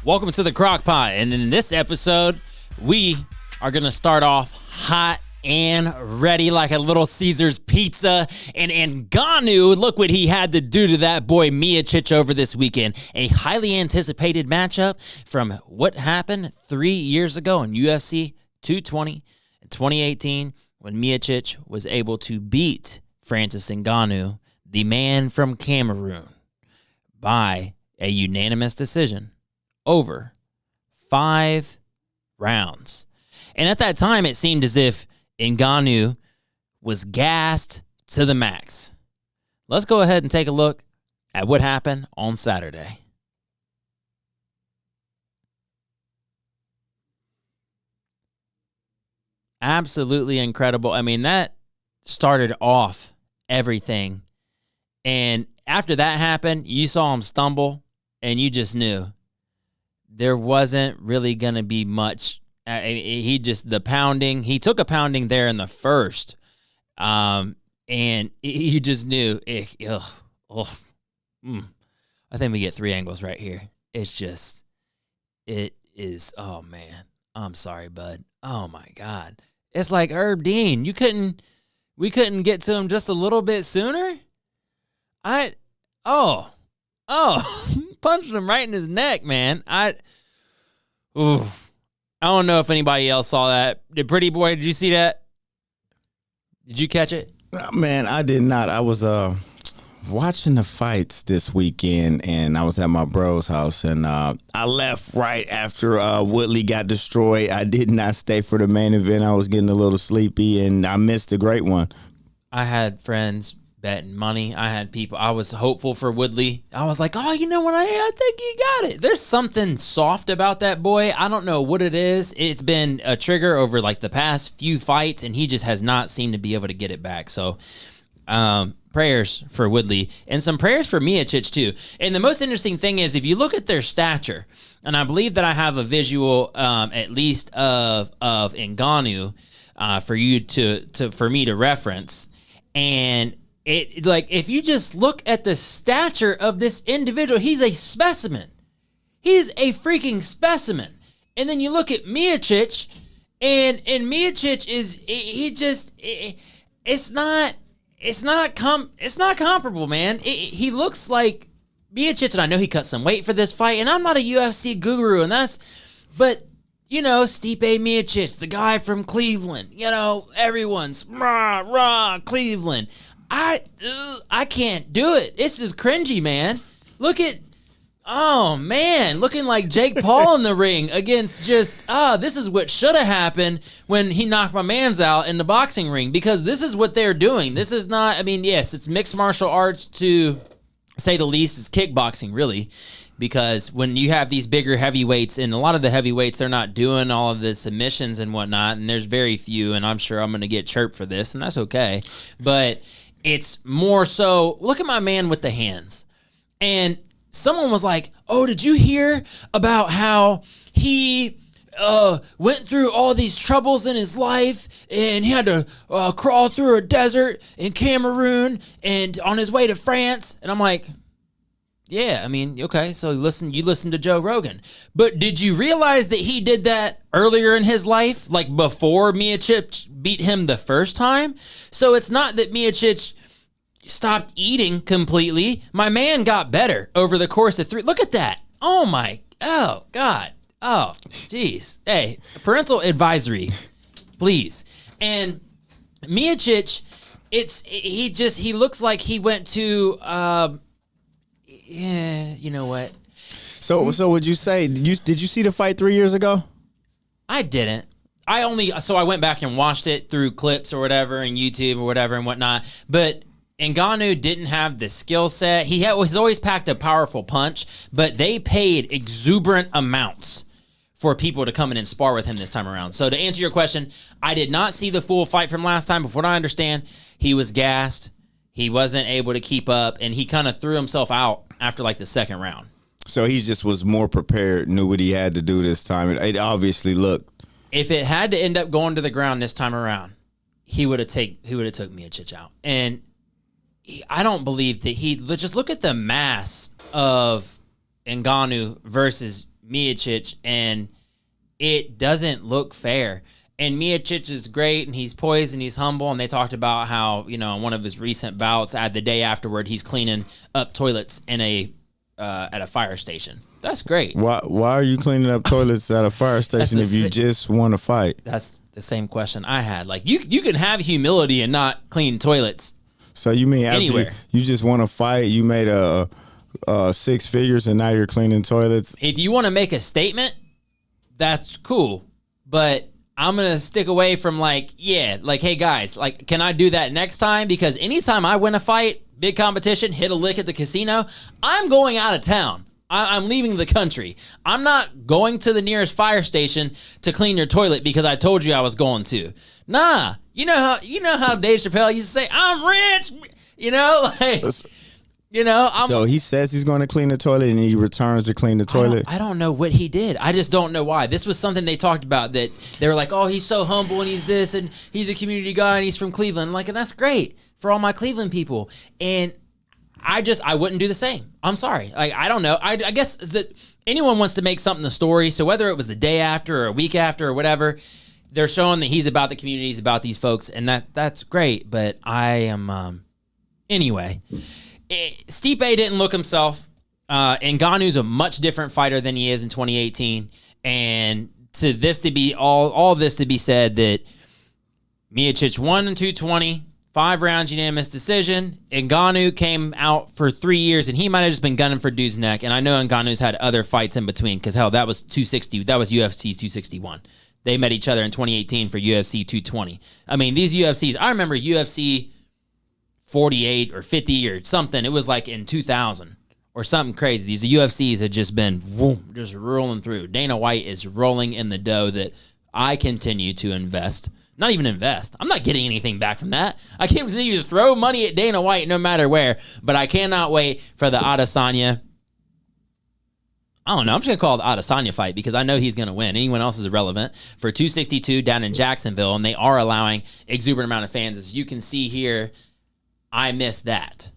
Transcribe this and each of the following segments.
Welcome to the Crockpot, and in this episode, we are going to start off hot and ready like a Little Caesars pizza. And Ngannou, look what he had to do to that boy Miocic over this weekend. A highly anticipated matchup from what happened 3 years ago in UFC 220 in 2018 when Miocic was able to beat Francis Ngannou, the man from Cameroon, by a unanimous decision over 5 rounds. And at that time, it seemed as if Ngannou was gassed to the max. Let's go ahead and take a look at what happened on Saturday. Absolutely incredible. I mean, that started off everything. And after that happened, you saw him stumble, and you just knew there wasn't really going to be much. He took a pounding there in the first. And you just knew, I think we get 3 angles right here. It is, oh man, I'm sorry, bud. Oh my God. It's like Herb Dean. We couldn't get to him just a little bit sooner? Punched him right in his neck, man. I don't know if anybody else saw that. Pretty boy, did you see that? Did you catch it? Man, I did not. I was watching the fights this weekend, and I was at my bro's house, and I left right after Woodley got destroyed. I did not stay for the main event. I was getting a little sleepy, and I missed a great one. I had friends betting money. I had people. I was hopeful for Woodley. I was like, oh, you know what? I think he got it. There's something soft about that boy. I don't know what it is. It's been a trigger over like the past few fights, and he just has not seemed to be able to get it back. So prayers for Woodley and some prayers for Miocic too. And the most interesting thing is if you look at their stature, and I believe that I have a visual at least of Ngannou for me to reference. And it, like, if you just look at the stature of this individual, he's a specimen. He's a freaking specimen. And then you look at Miocic, and Miocic is, it's not comparable, man. He looks like Miocic, and I know he cut some weight for this fight, and I'm not a UFC guru, but you know, Stipe Miocic, the guy from Cleveland, you know, everyone's Cleveland. I can't do it. This is cringy, man. Looking like Jake Paul in the ring against this is what should have happened when he knocked my mans out in the boxing ring, because this is what they're doing. This is not, I mean, yes, it's mixed martial arts to say the least. It's kickboxing, really, because when you have these bigger heavyweights, and a lot of the heavyweights, they're not doing all of the submissions and whatnot, and there's very few, and I'm sure I'm going to get chirped for this, and that's okay. But it's more so, look at my man with the hands. And someone was like, oh, did you hear about how he went through all these troubles in his life, and he had to crawl through a desert in Cameroon and on his way to France? And I'm like, yeah, I mean, okay, so you listen to Joe Rogan. But did you realize that he did that earlier in his life, like before Miocic beat him the first time? So it's not that Miocic stopped eating completely. My man got better over the course of 3. Look at that. Oh, God. Oh, jeez. Hey, parental advisory, please. And Miocic, he looks like he went to, you know what? So would you say, did you see the fight 3 years ago? I didn't. I went back and watched it through clips or whatever and YouTube or whatever and whatnot. But Ngannou didn't have the skill set. He's always packed a powerful punch, but they paid exuberant amounts for people to come in and spar with him this time around. So to answer your question, I did not see the full fight from last time, but from what I understand, he was gassed. He wasn't able to keep up, and he kind of threw himself out after like the second round. So he just was more prepared, knew what he had to do this time. It obviously looked. If it had to end up going to the ground this time around, he would have took Miocic out. And I don't believe that just look at the mass of Ngannou versus Miocic, and it doesn't look fair. And Miocic is great, and he's poised, and he's humble, and they talked about how, in one of his recent bouts, the day afterward, he's cleaning up toilets in at a fire station. That's great. Why are you cleaning up toilets at a fire station if you just want to fight? That's the same question I had. Like, you can have humility and not clean toilets. So you mean after anywhere. you just want to fight, you made a 6 figures and now you're cleaning toilets? If you want to make a statement, that's cool. But I'm going to stick away from hey guys, can I do that next time? Because anytime I win a fight, big competition, hit a lick at the casino, I'm going out of town. I'm leaving the country. I'm not going to the nearest fire station to clean your toilet because I told you I was going to. Nah, you know how Dave Chappelle used to say, "I'm rich," So he says he's going to clean the toilet and he returns to clean the toilet. I don't know what he did. I just don't know why. This was something they talked about, that they were like, "Oh, he's so humble and he's this and he's a community guy and he's from Cleveland." And that's great for all my Cleveland people. And I wouldn't do the same. I'm sorry. I don't know. I guess that anyone wants to make something a story. So whether it was the day after or a week after or whatever, they're showing that he's about the community, he's about these folks, and that's great. But I am anyway. Stipe didn't look himself. Ngannou's a much different fighter than he is in 2018. And to this to be all this to be said, that Miocic won in 220. 5 rounds unanimous decision. Ngannou came out for 3 years, and he might have just been gunning for dude's neck. And I know Ngannou's had other fights in between, because hell, that was 260. That was UFC's 261. They met each other in 2018 for UFC 220. I mean, these UFCs, I remember UFC 48 or 50 or something. It was like in 2000 or something crazy. These UFCs had just been just rolling through. Dana White is rolling in the dough that I continue to invest. Not even invest. I'm not getting anything back from that. I can't continue to throw money at Dana White no matter where, but I cannot wait for the Adesanya. I don't know. I'm just going to call it the Adesanya fight because I know he's going to win. Anyone else is irrelevant. For 262 down in Jacksonville, and they are allowing exuberant amount of fans. As you can see here, I miss that.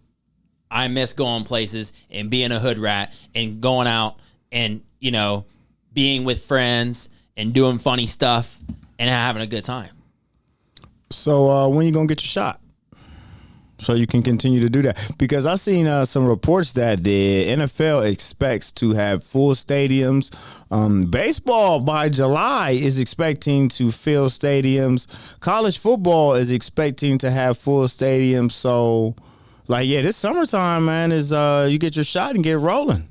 I miss going places and being a hood rat and going out and, being with friends and doing funny stuff and having a good time. So when you going to get your shot? So you can continue to do that? Because I've seen some reports that the NFL expects to have full stadiums. Baseball by July is expecting to fill stadiums. College football is expecting to have full stadiums. So, this summertime, man, is you get your shot and get rolling.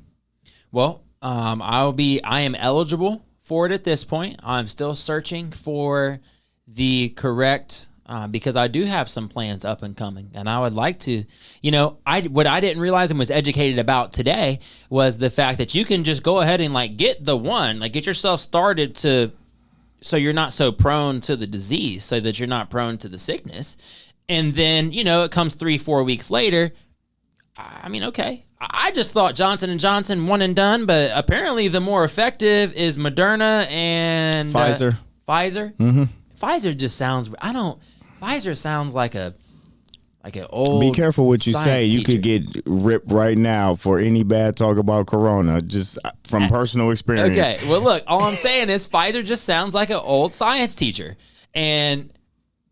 Well, I am eligible for it at this point. I'm still searching for the correct because I do have some plans up and coming, and I would like to, what I didn't realize and was educated about today was the fact that you can just go ahead and get get yourself started so you're not so prone to the disease, so that you're not prone to the sickness. And then, it comes 3-4 weeks later. I mean, okay. I just thought Johnson & Johnson one and done, but apparently the more effective is Moderna and Pfizer. Pfizer? Mm-hmm. Pfizer just sounds, Pfizer sounds like an old Be careful what you say. You teacher. could get ripped right now for any bad talk about Corona, just from personal experience. Okay, well, look, all I'm saying is Pfizer just sounds like an old science teacher. And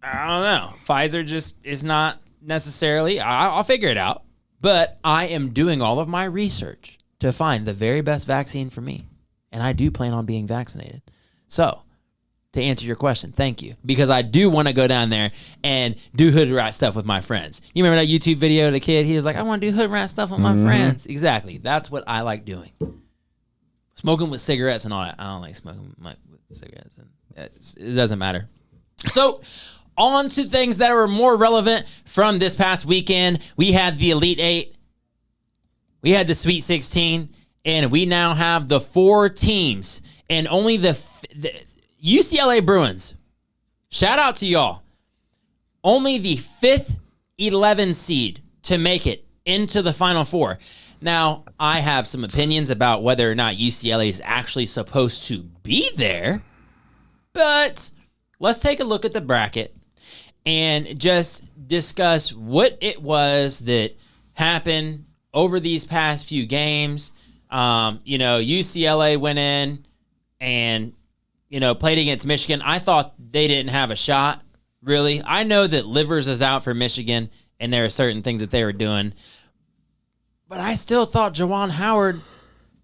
I don't know. Pfizer just is not necessarily, I'll figure it out. But I am doing all of my research to find the very best vaccine for me. And I do plan on being vaccinated. So, to answer your question, thank you. Because I do want to go down there and do hood rat stuff with my friends. You remember that YouTube video of the kid? He was like, I want to do hood rat stuff with my friends. Exactly. That's what I like doing. Smoking with cigarettes and all that. I don't like smoking with cigarettes. It doesn't matter. So, on to things that were more relevant from this past weekend. We had the Elite Eight. We had the Sweet 16. And we now have the 4 teams. And only the UCLA Bruins. Shout out to y'all. Only the 5th 11 seed to make it into the Final Four. Now, I have some opinions about whether or not UCLA is actually supposed to be there. But let's take a look at the bracket and just discuss what it was that happened over these past few games. UCLA went in and, played against Michigan. I thought they didn't have a shot, really. I know that Livers is out for Michigan, and there are certain things that they were doing. But I still thought Juwan Howard,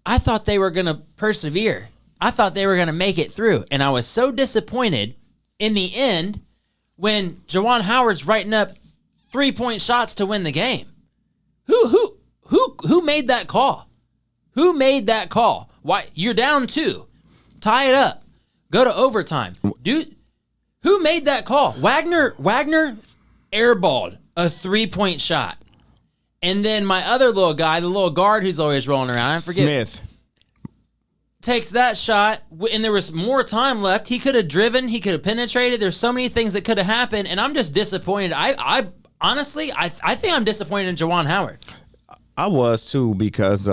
I thought they were going to persevere. I thought they were going to make it through. And I was so disappointed in the end when Juwan Howard's writing up 3-point shots to win the game. Who made that call? Who made that call? Why you're down 2. Tie it up. Go to overtime. Dude, who made that call? Wagner airballed a 3-point shot. And then my other little guy, the little guard who's always rolling around, I forget. Smith takes that shot, and there was more time left. He could have driven. He could have penetrated. There's so many things that could have happened, and I'm just disappointed. I honestly think I'm disappointed in Juwan Howard. I was too, because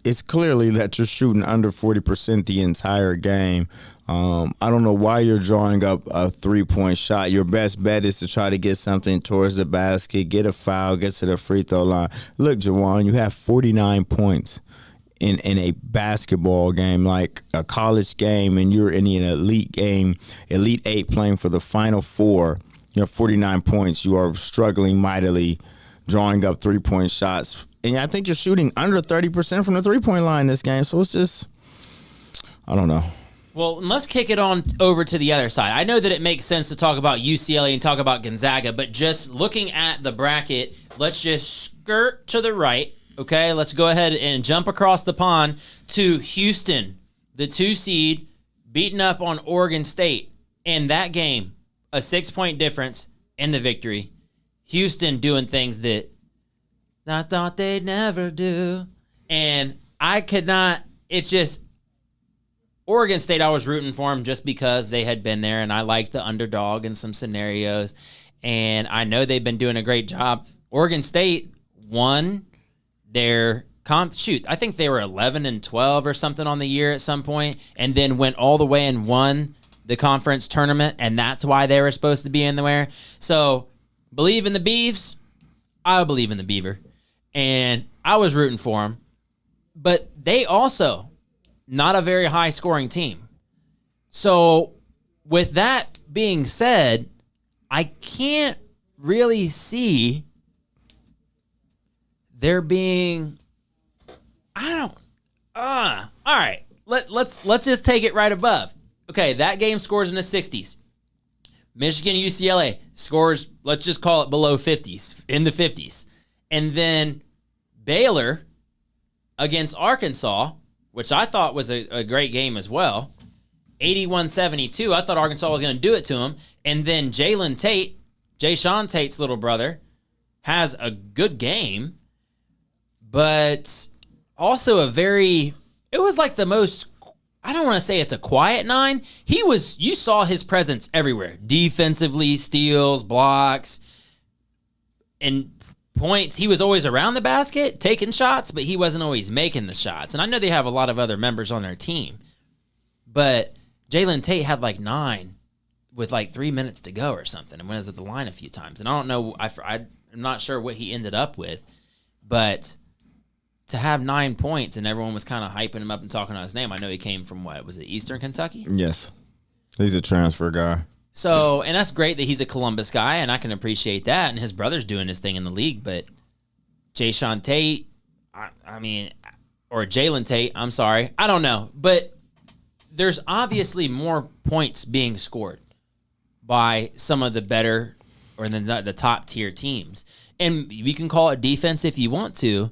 it's clearly that you're shooting under 40% the entire game. I don't know why you're drawing up a 3-point shot. Your best bet is to try to get something towards the basket, get a foul, get to the free throw line. Look, Juwan, you have 49 points in a basketball game, like a college game, and you're in an elite game, Elite 8 playing for the Final Four. You have 49 points. You are struggling mightily, drawing up 3-point shots. And I think you're shooting under 30% from the 3-point line this game. So it's just, I don't know. Well, let's kick it on over to the other side. I know that it makes sense to talk about UCLA and talk about Gonzaga, but just looking at the bracket, let's just skirt to the right. Okay, let's go ahead and jump across the pond to Houston, the 2 seed, beating up on Oregon State. In that game, a 6-point difference in the victory. Houston doing things that I thought they'd never do. And I could not, it's just, Oregon State, I was rooting for them just because they had been there, and I liked the underdog in some scenarios. And I know they've been doing a great job. Oregon State won their I think they were 11-12 or something on the year at some point, and then went all the way and won the conference tournament, and that's why they were supposed to be in there. So, believe in the Beavs. I believe in the Beaver, and I was rooting for them. But they also not a very high-scoring team. So, with that being said, I can't really see there being, all right. Let's just take it right above. Okay, that game scores in the 60s. Michigan UCLA scores, let's just call it below 50s, in the 50s. And then Baylor against Arkansas, which I thought was a great game as well, 81-72. I thought Arkansas was going to do it to them. And then Jalen Tate, Jayshawn Tate's little brother, has a good game. But also it was like the most, I don't want to say it's a quiet 9. You saw his presence everywhere. Defensively, steals, blocks, and points. He was always around the basket, taking shots, but he wasn't always making the shots. And I know they have a lot of other members on their team. But Jalen Tate had like 9 with like 3 minutes to go or something, and was at the line a few times. And I don't know, I'm not sure what he ended up with, but to have 9 points and everyone was kind of hyping him up and talking about his name. I know he came from, was it Eastern Kentucky? Yes. He's a transfer guy. So, and that's great that he's a Columbus guy, and I can appreciate that. And his brother's doing his thing in the league. But Jayshawn Tate, or Jalen Tate, I'm sorry. I don't know. But there's obviously more points being scored by some of the better or the top tier teams. And we can call it defense if you want to.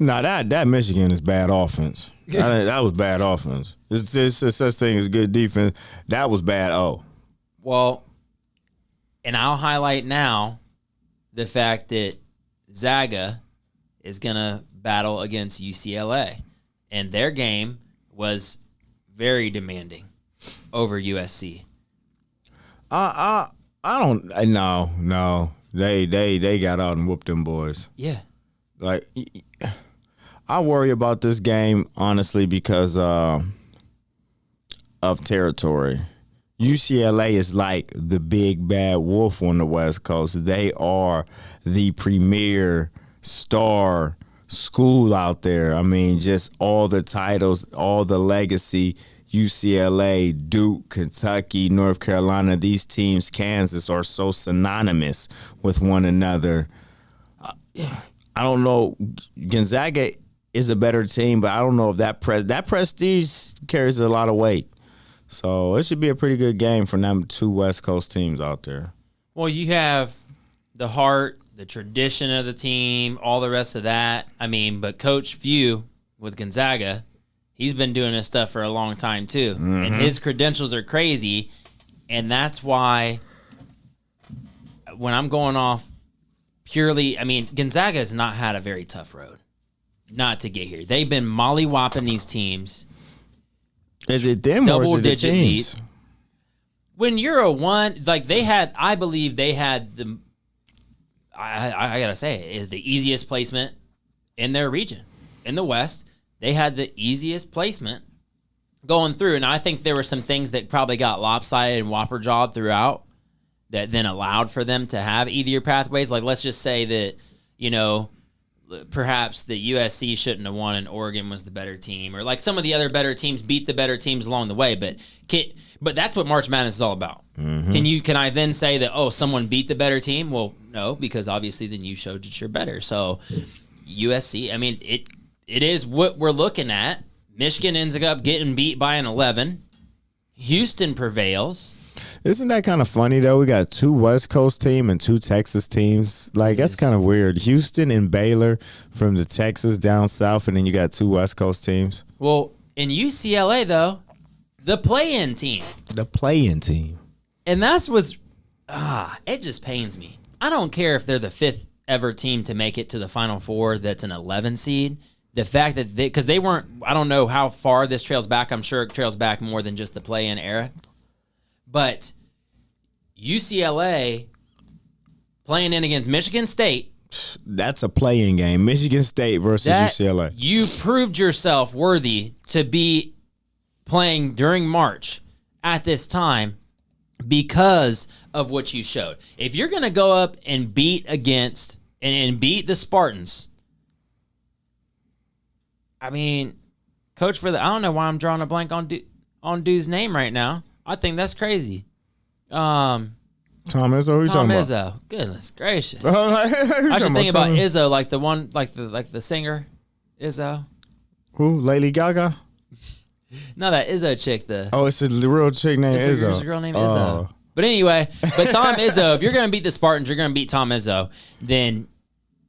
No, that Michigan is bad offense. That was bad offense. It's such thing as good defense. That was bad. Well, and I'll highlight now the fact that Zaga is going to battle against UCLA. And their game was very demanding over USC. I don't. No. They got out and whooped them boys. Yeah. Like, I worry about this game, honestly, because of territory. UCLA is like the big bad wolf on the West Coast. They are the premier star school out there. I mean, just all the titles, all the legacy. UCLA, Duke, Kentucky, North Carolina, these teams, Kansas, are so synonymous with one another. I don't know. Gonzaga is a better team, but I don't know if that prestige carries a lot of weight. So it should be a pretty good game for them two West Coast teams out there. Well, you have the heart, the tradition of the team, all the rest of that. I mean, but Coach Few with Gonzaga, he's been doing this stuff for a long time too. Mm-hmm. And his credentials are crazy. And that's why when I'm going off purely, I mean, Gonzaga has not had a very tough road not to get here. They've been molly-whopping these teams. Is it them or is it the teams? When you're a one, like they had, I believe they had the, I got to say, is the easiest placement in their region. In the West, they had the easiest placement going through. And I think there were some things that probably got lopsided and whopper-jawed throughout that then allowed for them to have easier pathways. Like, let's just say that, you know, perhaps the USC shouldn't have won and Oregon was the better team, or like some of the other better teams beat the better teams along the way. But that's what March Madness is all about. Mm-hmm. Can I then say that, oh, someone beat the better team? Well, no, because obviously then you showed that you're better. So USC, I mean, it is what we're looking at. Michigan ends up getting beat by an 11. Houston prevails. Isn't that kind of funny, though? We got two West Coast teams and two Texas teams. Like, that's kind of weird. Houston and Baylor from the Texas down south, and then you got two West Coast teams. Well, in UCLA, though, the play-in team. The play-in team. And that's what's it just pains me. I don't care if they're the fifth ever team to make it to the Final Four that's an 11 seed. The fact that because they weren't, I don't know how far this trails back. I'm sure it trails back more than just the play-in era. But UCLA playing in against Michigan State. That's a play-in game. Michigan State versus UCLA. You proved yourself worthy to be playing during March at this time because of what you showed. If you're going to go up and beat against and beat the Spartans, I mean, coach I don't know why I'm drawing a blank on dude's name right now. I think that's crazy. Tom Izzo, who you talking about? Izzo. Goodness gracious. I should think about Izzo, like the one, like the singer, Izzo. Who? Lady Gaga? No, that Izzo chick. It's a real chick named Izzo. There's a girl named Izzo. But anyway, Tom Izzo, if you're going to beat the Spartans, you're going to beat Tom Izzo, then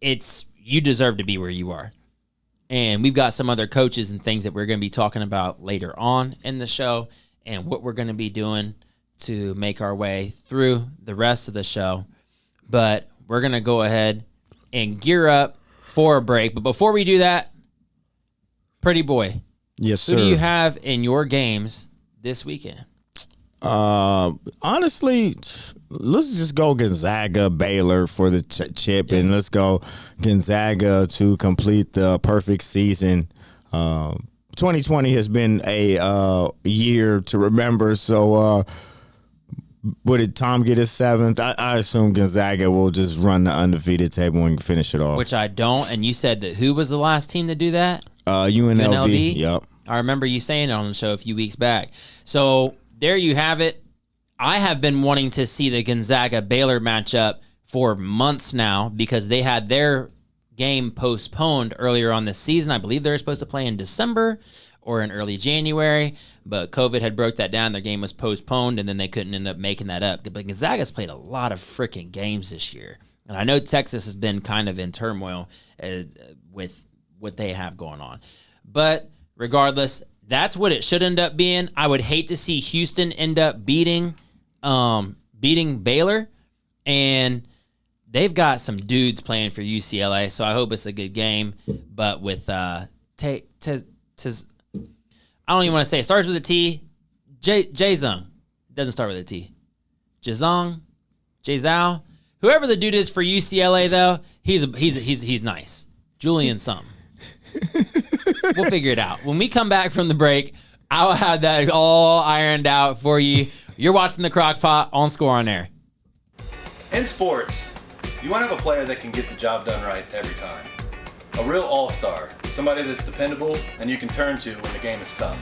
you deserve to be where you are. And we've got some other coaches and things that we're going to be talking about later on in the show and what we're going to be doing to make our way through the rest of the show. But we're going to go ahead and gear up for a break. But before we do that, Pretty Boy. Yes, sir. Who do you have in your games this weekend? Honestly, let's just go Gonzaga, Baylor for the chip, and let's go Gonzaga to complete the perfect season. 2020 has been a year to remember, so did Tom get his seventh? I assume Gonzaga will just run the undefeated table and finish it off. Which I don't, and you said that who was the last team to do that? UNLV. Yep. I remember you saying it on the show a few weeks back. So there you have it. I have been wanting to see the Gonzaga-Baylor matchup for months now because they had their game postponed earlier on this season. I believe they were supposed to play in December or in early January, but COVID had broke that down. Their game was postponed, and then they couldn't end up making that up. But Gonzaga's played a lot of freaking games this year. And I know Texas has been kind of in turmoil with what they have going on. But regardless, that's what it should end up being. I would hate to see Houston end up beating Baylor, and they've got some dudes playing for UCLA, so I hope it's a good game. But with I don't even want to say it. Starts with a T. Jazung. Doesn't start with a T. Jazao. Whoever the dude is for UCLA, though, he's nice. Julian something. We'll figure it out. When we come back from the break, I'll have that all ironed out for you. You're watching the Crockpot on Score on Air. In sports, you want to have a player that can get the job done right every time. A real all-star, somebody that's dependable and you can turn to when the game is tough.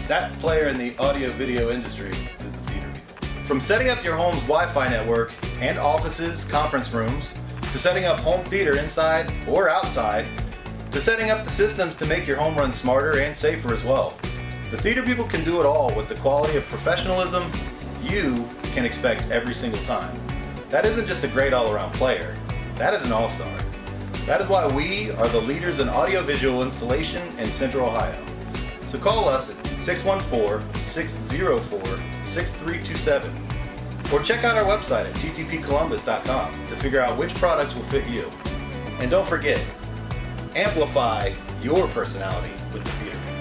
That player in the audio-video industry is the theater people. From setting up your home's Wi-Fi network and offices, conference rooms, to setting up home theater inside or outside, to setting up the systems to make your home run smarter and safer as well. The theater people can do it all with the quality of professionalism you can expect every single time. That isn't just a great all-around player, that is an all-star. That is why we are the leaders in audiovisual installation in Central Ohio. So call us at 614-604-6327 or check out our website at ttpcolumbus.com to figure out which products will fit you. And don't forget, amplify your personality with the theater people.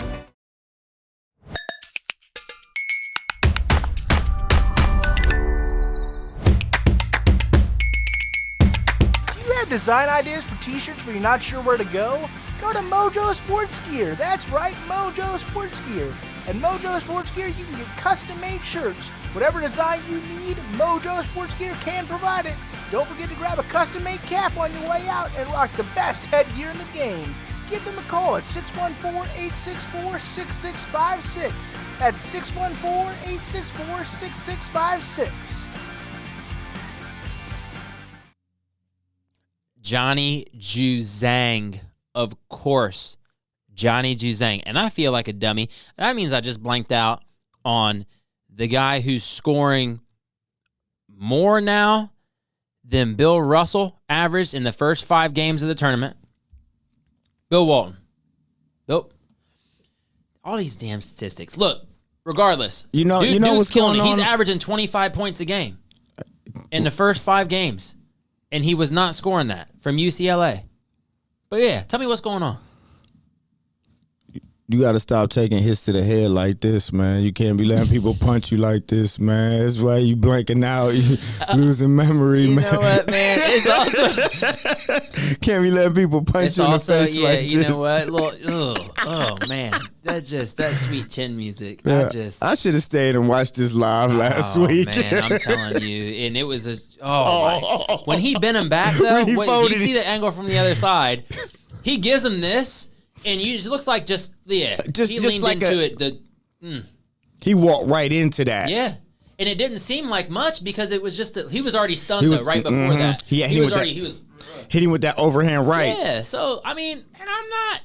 Design ideas for t-shirts but you're not sure where to go? Go to Mojo Sports Gear. That's right, Mojo Sports Gear. At Mojo Sports Gear, you can get custom-made shirts. Whatever design you need, Mojo Sports Gear can provide it. Don't forget to grab a custom-made cap on your way out and rock the best headgear in the game. Give them a call at 614-864-6656. That's 614-864-6656. Johnny Juzang, of course. Johnny Juzang. And I feel like a dummy. That means I just blanked out on the guy who's scoring more now than Bill Russell averaged in the first 5 games of the tournament. Bill Walton. Nope. All these damn statistics. Look, regardless. Dude's what's killing going it. on? He's averaging 25 points a game in the first 5 games. And he was not scoring that from UCLA. But yeah, tell me what's going on. You got to stop taking hits to the head like this, man. You can't be letting people punch you like this, man. That's why you blanking out. You losing memory, man. You know what, man? It's also... Can't be letting people punch you in the face like this. You know what? Oh, man. That sweet chin music. Yeah, I should have stayed and watched this live last week. Man, I'm telling you. And it was when he bent him back, though, you see the angle from the other side, he gives him this. And it looks like he leaned like into it. He walked right into that. Yeah. And it didn't seem like much because it was just that he was already stunned right before that. He was hitting with that overhand right. Yeah. So, I mean, and I'm not,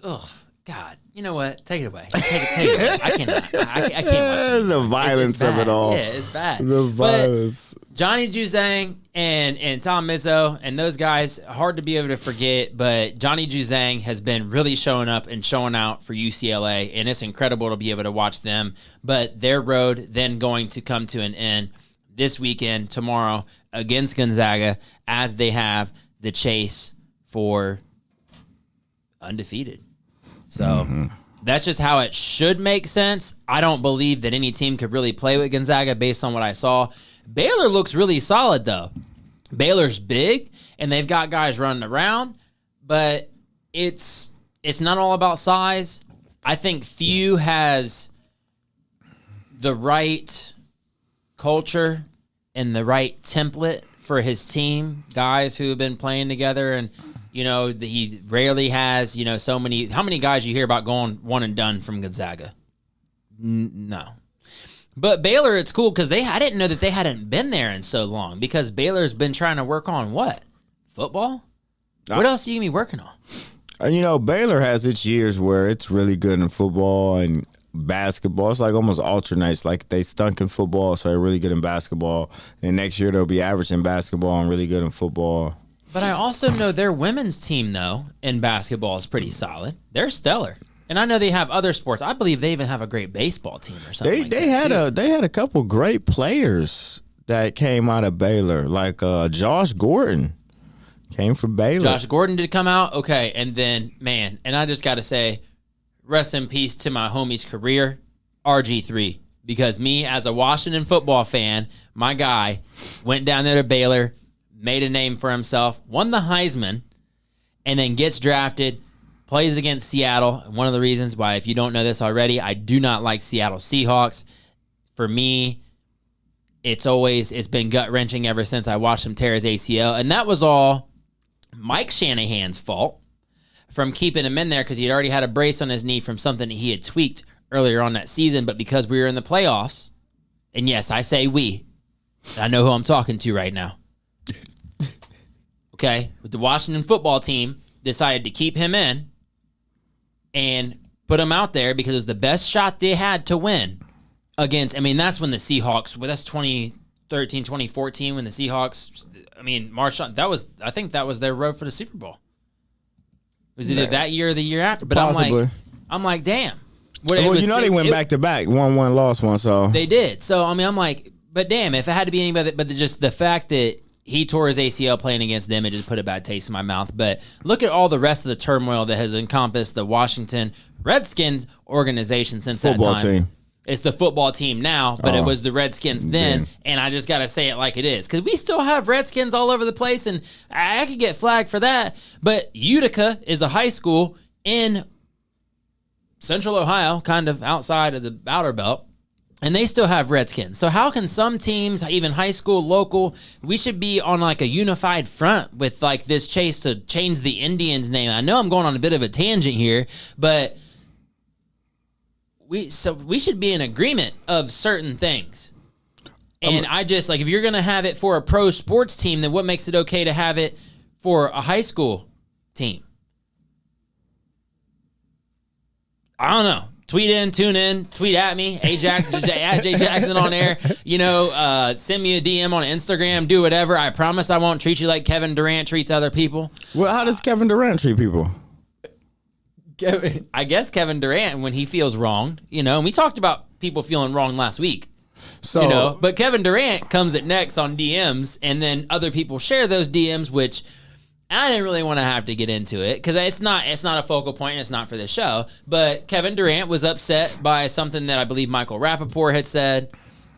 oh, God. You know what? Take it away. Take it away. I cannot. I can't watch it. There's the violence of it all. Yeah, it's bad. The violence. But Johnny Juzang and Tom Izzo and those guys, hard to be able to forget, but Johnny Juzang has been really showing up and showing out for UCLA, and it's incredible to be able to watch them. But their road then going to come to an end this weekend, tomorrow, against Gonzaga, as they have the chase for undefeated. So that's just how it should make sense. I don't believe that any team could really play with Gonzaga based on what I saw. Baylor looks really solid, though. Baylor's big, and they've got guys running around, but it's not all about size. I think Few has the right culture and the right template for his team, guys who have been playing together, and he rarely has, so many. How many guys you hear about going one and done from Gonzaga? No. But Baylor, it's cool because I didn't know that they hadn't been there in so long because Baylor's been trying to work on what? Football? What else are you going to be working on? Baylor has its years where it's really good in football and basketball. It's like almost alternates. Like they stunk in football, so they're really good in basketball. And next year they'll be average in basketball and really good in football. But I also know their women's team, though, in basketball is pretty solid. They're stellar. And I know they have other sports. I believe they even have a great baseball team or something. They had a couple great players that came out of Baylor, like Josh Gordon came from Baylor. Josh Gordon did come out? Okay. And then, man, and I just got to say, rest in peace to my homie's career, RG3. Because me, as a Washington football fan, my guy went down there to Baylor, made a name for himself, won the Heisman, and then gets drafted, plays against Seattle. One of the reasons why, if you don't know this already, I do not like Seattle Seahawks. For me, it's been gut-wrenching ever since I watched him tear his ACL. And that was all Mike Shanahan's fault. from keeping him in there because he had already had a brace on his knee from something that he had tweaked earlier on that season. But because we were in the playoffs, and yes, I say we, I know who I'm talking to right now. Okay, with the Washington football team decided to keep him in and put him out there because it was the best shot they had to win against. I mean, that's when the Seahawks, well, that's 2013, 2014 when the Seahawks, I mean, marched on. I think that was their road for the Super Bowl. It was either that year or the year after. But Possibly. I'm like, damn. Well, they went back to back, won one, lost one. So they did. So I mean, I'm like, but damn, if it had to be anybody, but just the fact that he tore his ACL playing against them, it just put a bad taste in my mouth. But look at all the rest of the turmoil that has encompassed the Washington Redskins organization since football that time. Team. It's the football team now, but it was the Redskins then, and I just got to say it like it is. Because we still have Redskins all over the place, and I could get flagged for that. But Utica is a high school in Central Ohio, kind of outside of the outer belt, and they still have Redskins. So how can some teams, even high school, local, we should be on like a unified front with like this chase to change the Indians' name? I know I'm going on a bit of a tangent here, but we should be in agreement of certain things. And I just, like, if you're going to have it for a pro sports team, then what makes it okay to have it for a high school team? I don't know. Tweet in, tune in, tweet at me, Ajax, at Jay Jackson on air. You know, send me a DM on Instagram, do whatever. I promise I won't treat you like Kevin Durant treats other people. Well, how does Kevin Durant treat people? I guess Kevin Durant, when he feels wronged, you know, and we talked about people feeling wronged last week. So, you know, but Kevin Durant comes at next on DMs, and then other people share those DMs, which I didn't really want to have to get into it because it's not a focal point. And it's not for this show. But Kevin Durant was upset by something that I believe Michael Rappaport had said,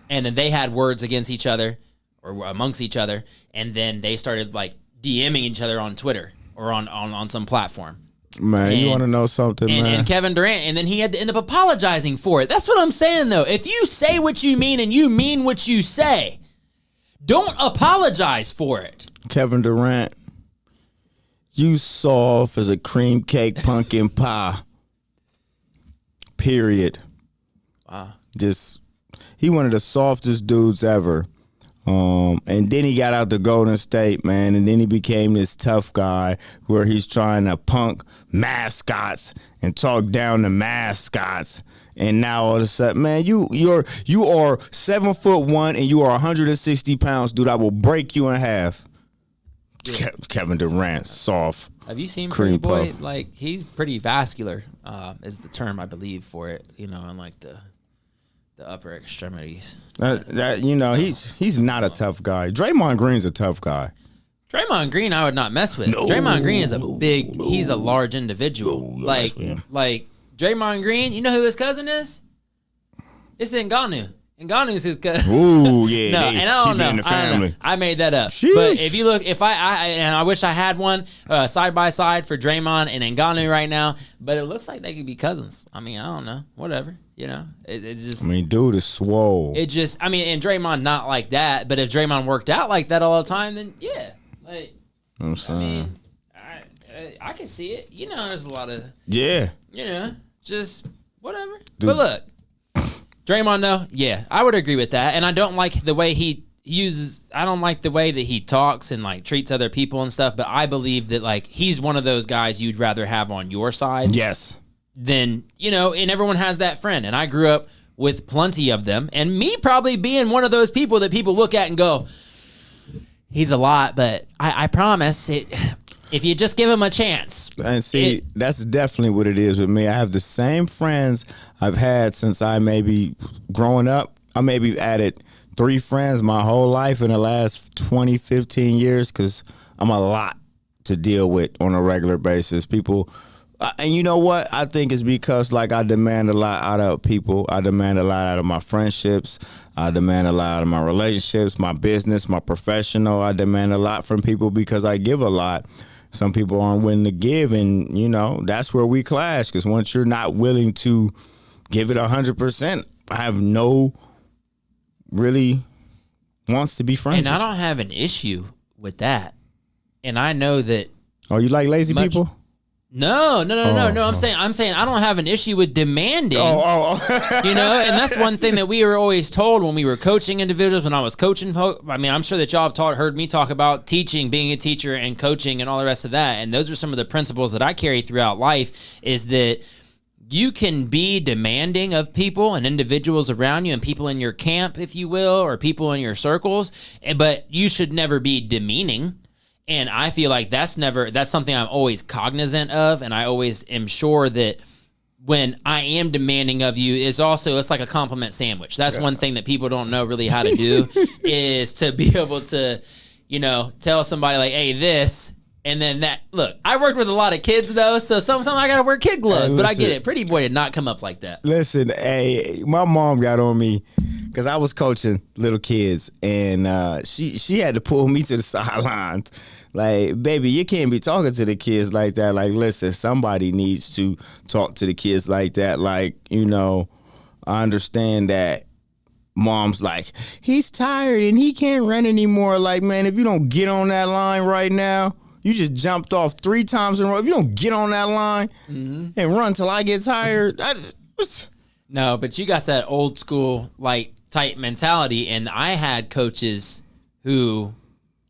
and then they had words against each other or amongst each other, and then they started like DMing each other on Twitter or on some platform. Man, you want to know something, man? And Kevin Durant, and then he had to end up apologizing for it. That's what I'm saying, though. If you say what you mean and you mean what you say, don't apologize for it. Kevin Durant, you soft as a cream cake pumpkin pie. Period. Wow. He one of the softest dudes ever. And then he got out to Golden State, man, and then he became this tough guy where he's trying to punk mascots and talk down to mascots. And now all of a sudden, man, you are 7'1" and you are 160 pounds, dude. I will break you in half. Yeah. Kevin Durant, soft. Have you seen Pretty Boy? Puff. Like, he's pretty vascular, is the term I believe for it. You know, and like the upper extremities. You know, he's not a tough guy. Draymond Green's a tough guy. Draymond Green, I would not mess with. No, Draymond Green is he's a large individual. Like Draymond Green, you know who his cousin is? It's Ngannou. Ngannou's his cousin. Ooh, yeah. No, and I don't know. In the family. I made that up. Sheesh. But if you look, and I wish I had one side by side for Draymond and Ngannou right now, but it looks like they could be cousins. I mean, I don't know. Whatever. You know, it's just. I mean, dude is swole. And Draymond not like that, but if Draymond worked out like that all the time, then yeah. Like, I'm saying. I mean, I can see it. You know, there's a lot of. Yeah. You know, just whatever. Dude. But look. Draymond, though, yeah, I would agree with that. And I don't like the way I don't like the way that he talks and, like, treats other people and stuff. But I believe that, like, he's one of those guys you'd rather have on your side. Yes. Than, you know, and everyone has that friend. And I grew up with plenty of them. And me probably being one of those people that people look at and go, he's a lot, but I promise it. If you just give him a chance. And see, that's definitely what it is with me. I have the same friends I've had since I maybe growing up. I maybe added 3 friends my whole life in the last 20, 15 years because I'm a lot to deal with on a regular basis. People, and you know what? I think it's because, like, I demand a lot out of people. I demand a lot out of my friendships. I demand a lot out of my relationships, my business, my professional. I demand a lot from people because I give a lot. Some people aren't willing to give, and, you know, that's where we clash, because once you're not willing to give it 100%, I have no really wants to be friends And I don't have an issue with that. And I know that. Oh, you like lazy people? No. I'm saying I don't have an issue with demanding. You know, and that's one thing that we were always told when we were coaching individuals. When I was coaching, I mean, I'm sure that y'all have heard me talk about teaching, being a teacher, and coaching, and all the rest of that. And those are some of the principles that I carry throughout life. Is that you can be demanding of people and individuals around you and people in your camp, if you will, or people in your circles, but you should never be demeaning. And I feel like that's something I'm always cognizant of, and I always am sure that when I am demanding of you it's like a compliment sandwich. That's one thing that people don't know really how to do is to be able to, you know, tell somebody like, hey, this, and then that. Look, I worked with a lot of kids though, so sometimes I gotta wear kid gloves, but I get it. Pretty Boy did not come up like that. Listen, hey, my mom got on me because I was coaching little kids, and she had to pull me to the sidelines. Like, baby, you can't be talking to the kids like that. Like, listen, somebody needs to talk to the kids like that. Like, you know, I understand that mom's like, he's tired and he can't run anymore. Like, man, if you don't get on that line right now, you just jumped off 3 times in a row. If you don't get on that line and run till I get tired, No, but you got that old school, like, type mentality, and I had coaches who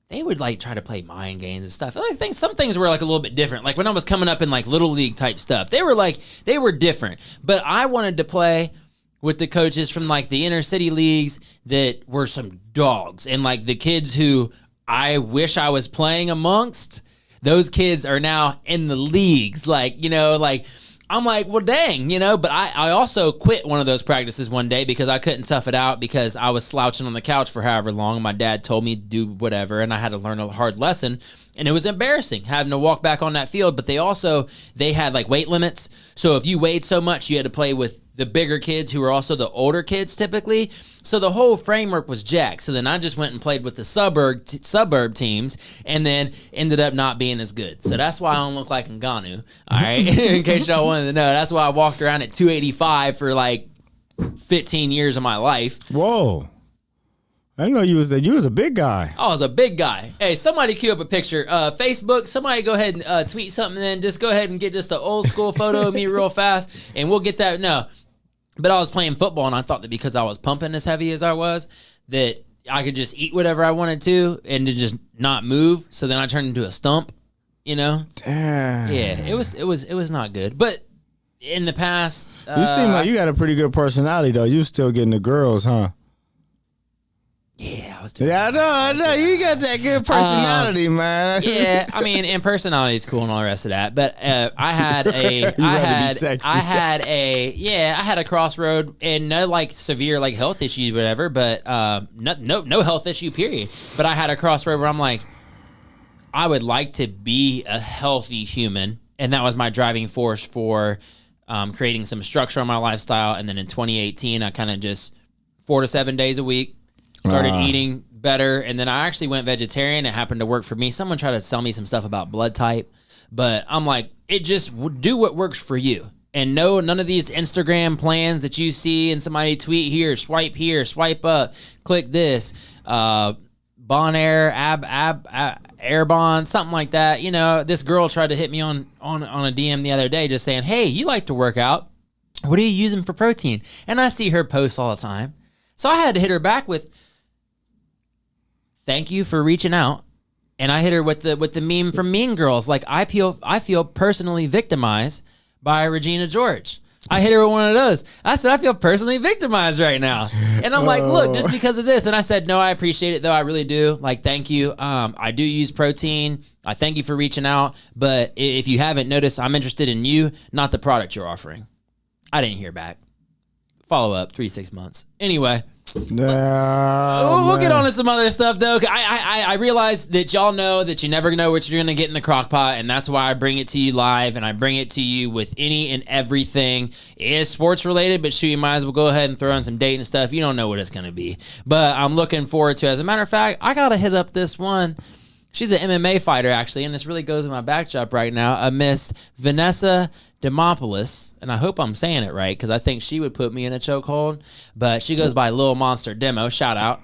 they would like try to play mind games and stuff. I think some things were like a little bit different. Like when I was coming up in like little league type stuff, they were different. But I wanted to play with the coaches from like the inner city leagues that were some dogs, and like the kids who I wish I was playing amongst. Those kids are now in the leagues, like, you know, like I'm like, well, dang, you know, but I also quit one of those practices one day because I couldn't tough it out because I was slouching on the couch for however long. My dad told me to do whatever, and I had to learn a hard lesson, and it was embarrassing having to walk back on that field. But they had like weight limits. So if you weighed so much, you had to play with the bigger kids who were also the older kids typically. So the whole framework was jacked. So then I just went and played with the suburb teams, and then ended up not being as good. So that's why I don't look like Ngannou. All right, in case y'all wanted to know, that's why I walked around at 285 for like 15 years of my life. Whoa. I didn't know you was a big guy. Oh, I was a big guy. Hey, somebody cue up a picture. Facebook, somebody go ahead and tweet something, and then just go ahead and get just an old school photo of me real fast, and we'll get that. No. But I was playing football, and I thought that because I was pumping as heavy as I was, that I could just eat whatever I wanted to and to just not move. So then I turned into a stump, you know? Damn. Yeah, it was not good. But in the past, you seem like you got a pretty good personality though. You still getting the girls, huh? Yeah, I was doing. Yeah, I know. You got that good personality, man. Yeah, I mean, and personality is cool and all the rest of that. But I had a crossroad, and no like severe like health issue, whatever. But no health issue, period. But I had a crossroad where I'm like, I would like to be a healthy human, and that was my driving force for creating some structure on my lifestyle. And then in 2018, I kind of just 4 to 7 days a week. Started eating better, and then I actually went vegetarian. It happened to work for me. Someone tried to sell me some stuff about blood type, but I'm like, it just do what works for you. And no, none of these Instagram plans that you see and somebody tweet here, swipe up, click this, Bonaire, Air Bond, something like that. You know, this girl tried to hit me on a DM the other day just saying, hey, you like to work out. What are you using for protein? And I see her post all the time. So I had to hit her back with, thank you for reaching out. And I hit her with the meme from Mean Girls. Like, I feel personally victimized by Regina George. I hit her with one of those. I said, I feel personally victimized right now. And I'm like, look, just because of this. And I said, no, I appreciate it, though. I really do. Like, thank you. I do use protein. I thank you for reaching out. But if you haven't noticed, I'm interested in you, not the product you're offering. I didn't hear back. Follow up, 3-6 months. Anyway. We'll get on to some other stuff, though. I realize that y'all know that you never know what you're going to get in the crock pot, and that's why I bring it to you live, and I bring it to you with any and everything. It is sports-related, but shoot, you might as well go ahead and throw in some dating stuff. You don't know what it's going to be. But I'm looking forward to it. As a matter of fact, I got to hit up this one. She's an MMA fighter, actually, and this really goes with my backdrop right now. Miss Vanessa Demopoulos, and I hope I'm saying it right because I think she would put me in a chokehold, but she goes by Lil Monster Demo. Shout out.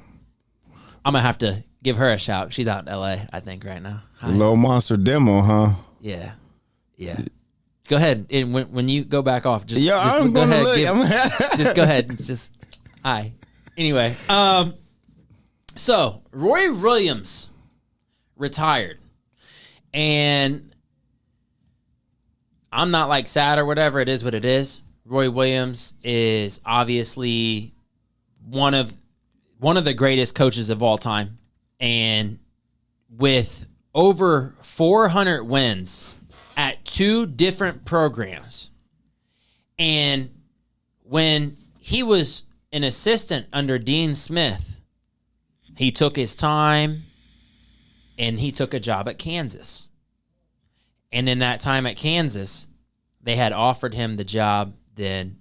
I'm going to have to give her a shout. She's out in L.A., I think, right now. Hi. Lil Monster Demo, huh? Yeah. Go ahead. And when you go back off, just I'm go gonna ahead. look. Just go ahead. Just hi. Anyway, so Roy Williams retired, and I'm not like sad or whatever. It is what it is. Roy Williams is obviously one of the greatest coaches of all time, and with over 400 wins at 2 different programs. And when he was an assistant under Dean Smith, he took his time and he took a job at Kansas. And in that time at Kansas, they had offered him the job then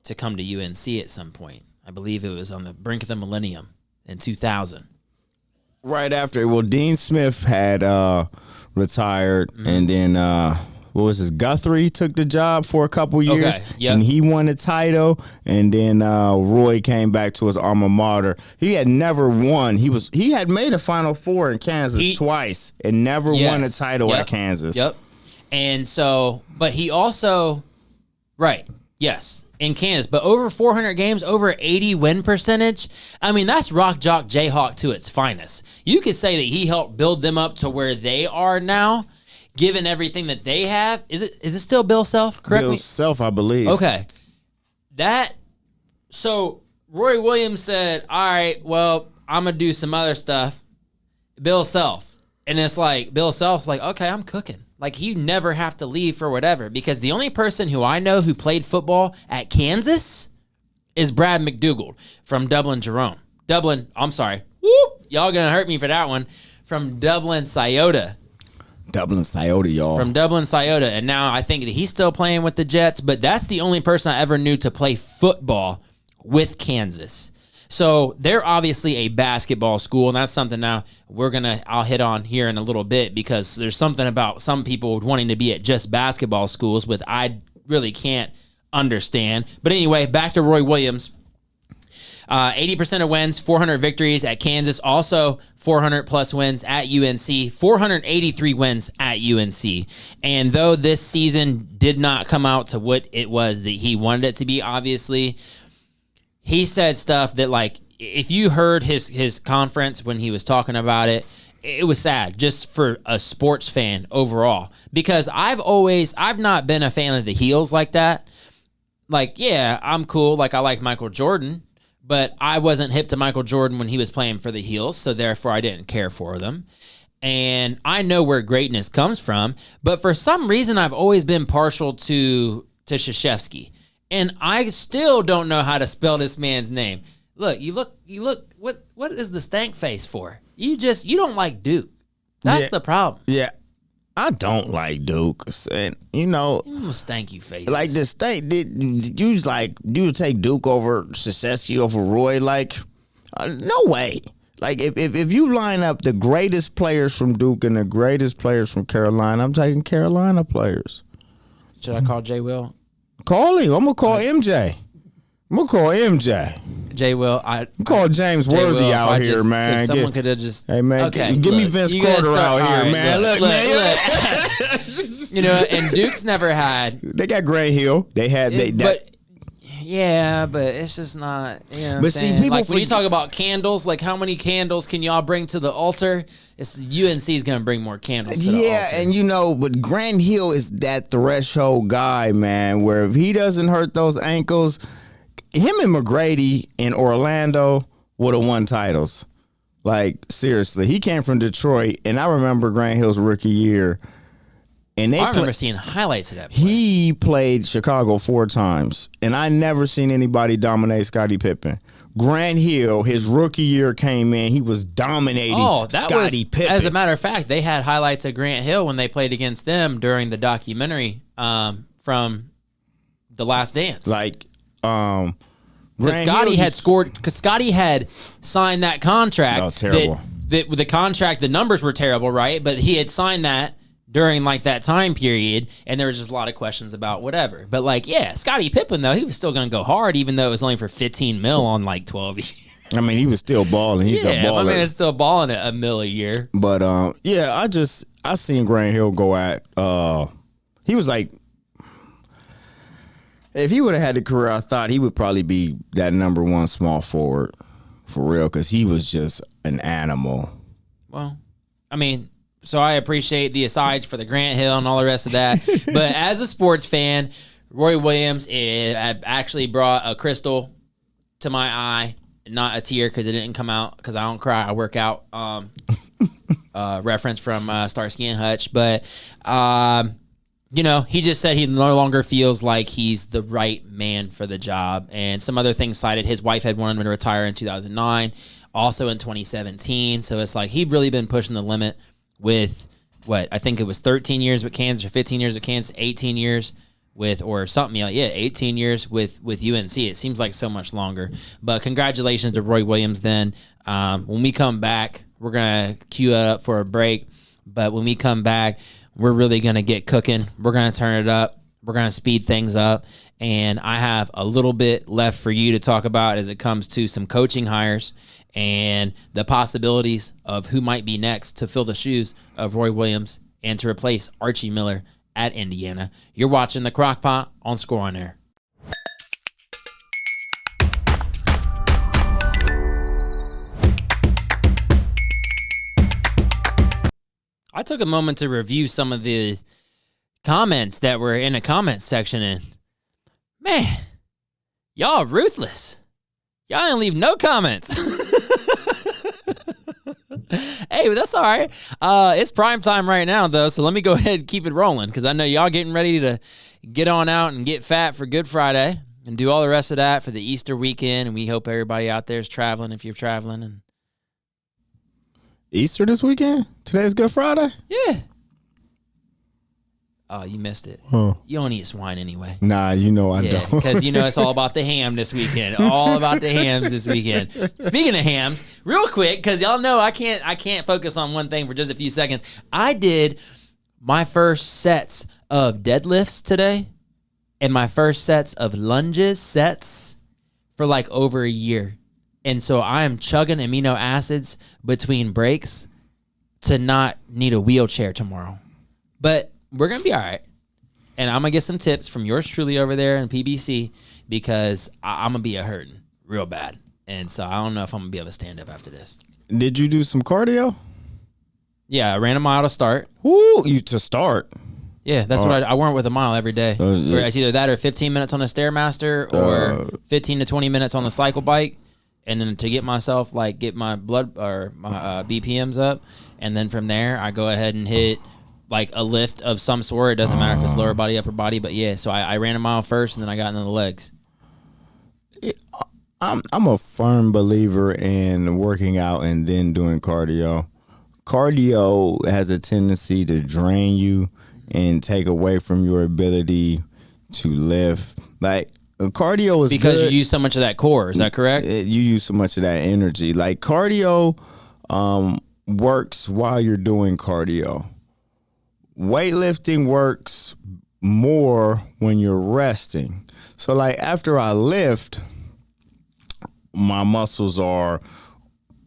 to come to UNC at some point. I believe it was on the brink of the millennium in 2000. Right after, well, Dean Smith had retired, and then what was his Guthrie took the job for a couple years, and he won a title, and then Roy came back to his alma mater. He had never won. He had made a Final Four in Kansas twice and never won a title at Kansas. Yep. And so, but he also, in Kansas, but over 400 games, over 80 win percentage. I mean, that's Rock Jock Jayhawk to its finest. You could say that he helped build them up to where they are now, given everything that they have. Is it still Bill Self? Correct me. Bill Self, I believe. Okay. So Roy Williams said, all right, well, I'm going to do some other stuff. Bill Self. And it's like, Bill Self's like, okay, I'm cooking. Like, you never have to leave for whatever, because the only person who I know who played football at Kansas is Brad McDougald from Dublin, Jerome. I'm sorry. Whoop! Y'all gonna hurt me for that one. From Dublin, Scioto. Dublin, Scioto, y'all. From Dublin, Scioto. And now I think that he's still playing with the Jets, but that's the only person I ever knew to play football with Kansas. So they're obviously a basketball school, and that's something now I'll hit on here in a little bit, because there's something about some people wanting to be at just basketball schools with I really can't understand. But anyway, back to Roy Williams. 80% of wins, 400 victories at Kansas, also 400-plus wins at UNC, 483 wins at UNC. And though this season did not come out to what it was that he wanted it to be, obviously, he said stuff that, like, if you heard his conference when he was talking about it, it was sad just for a sports fan overall. Because I've not been a fan of the heels like that. Like, yeah, I'm cool. Like, I like Michael Jordan, but I wasn't hip to Michael Jordan when he was playing for the heels, so therefore I didn't care for them. And I know where greatness comes from, but for some reason I've always been partial to Krzyzewski. And I still don't know how to spell this man's name. Look, you look, what is the stank face for? You don't like Duke. That's the problem. Yeah. I don't like Duke. And, stank you face. Like the stank, you would take Duke over Krzyzewski over Roy? Like, no way. Like, if you line up the greatest players from Duke and the greatest players from Carolina, I'm taking Carolina players. Should I call Jay Will? Call him. I'm going to call MJ. Jay Will. Call James Worthy out here, man. Someone could have just. Hey, man, give me Vince Carter out here, man. Look, man. And Duke's never had. They got Gray Hill. They had. But it's just not. But see, people like when you talk about candles, like how many candles can y'all bring to the altar? It's UNC's gonna bring more candles to the altar. Yeah, and but Grant Hill is that threshold guy, man. Where if he doesn't hurt those ankles, him and McGrady in Orlando would have won titles. Like, seriously, he came from Detroit, and I remember Grant Hill's rookie year. And I remember seeing highlights of that play. He played Chicago 4 times, and I never seen anybody dominate Scottie Pippen. Grant Hill, his rookie year came in, he was dominating Scottie Pippen. As a matter of fact, they had highlights of Grant Hill when they played against them during the documentary from The Last Dance. Like, because Scottie had scored, because Scottie had signed that contract. Oh, terrible. That the contract, the numbers were terrible, right? But he had signed that during like that time period, and there was just a lot of questions about whatever. But like, yeah, Scottie Pippen though, he was still going to go hard, even though it was only for $15 million on like 12 years. I mean, he was still balling. He's a baller. I mean, it's still balling at $1 million a year. But yeah, I seen Grant Hill go at. He was like If he would have had the career I thought, he would probably be that number one small forward for real, because he was just an animal. Well, I mean, so I appreciate the asides for the Grant Hill and all the rest of that. But as a sports fan, Roy Williams actually brought a crystal to my eye, not a tear because it didn't come out because I don't cry. I work out. Reference from Starsky and Hutch. But, he just said he no longer feels like he's the right man for the job. And some other things cited. His wife had wanted him to retire in 2009, also in 2017. So it's like he'd really been pushing the limit with I think it was 13 years with Kansas or 15 years with Kansas, 18 years with, or something like, 18 years with UNC. It seems like so much longer. But congratulations to Roy Williams then. When we come back, we're going to queue it up for a break. But when we come back, we're really going to get cooking. We're going to turn it up. We're going to speed things up. And I have a little bit left for you to talk about as it comes to some coaching hires and the possibilities of who might be next to fill the shoes of Roy Williams and to replace Archie Miller at Indiana. You're watching the Crockpot on Score on Air. I took a moment to review some of the comments that were in the comments section, and man, y'all ruthless. Y'all didn't leave no comments. Hey, that's all right. It's prime time right now, though, so let me go ahead and keep it rolling because I know y'all getting ready to get on out and get fat for Good Friday and do all the rest of that for the Easter weekend, and we hope everybody out there is traveling if you're traveling. And Easter this weekend? Today's Good Friday? yeah. Oh, you missed it. Huh. You don't eat swine anyway. Nah, I don't. Because it's all about the ham this weekend. All about the hams this weekend. Speaking of hams, real quick, because y'all know I can't focus on one thing for just a few seconds. I did my first sets of deadlifts today and my first sets of sets for like over a year. And so I am chugging amino acids between breaks to not need a wheelchair tomorrow. But we're going to be all right. And I'm going to get some tips from yours truly over there in PBC because I'm going to be hurting real bad. And so I don't know if I'm going to be able to stand up after this. Did you do some cardio? Yeah, I ran a mile to start. Ooh, to start? Yeah, that's what I went with a mile every day. Yeah. It's either that or 15 minutes on the Stairmaster or 15 to 20 minutes on the cycle bike. And then to get myself, get my blood or my BPMs up. And then from there, I go ahead and hit a lift of some sort. It doesn't matter if it's lower body, upper body. But yeah, so I ran a mile first and then I got into the legs. I'm a firm believer in working out and then doing cardio. Cardio has a tendency to drain you and take away from your ability to lift. Cardio is because good. You use so much of that core. Is that correct? You use so much of that energy. Cardio works while you're doing cardio. Weightlifting works more when you're resting. So after I lift, my muscles are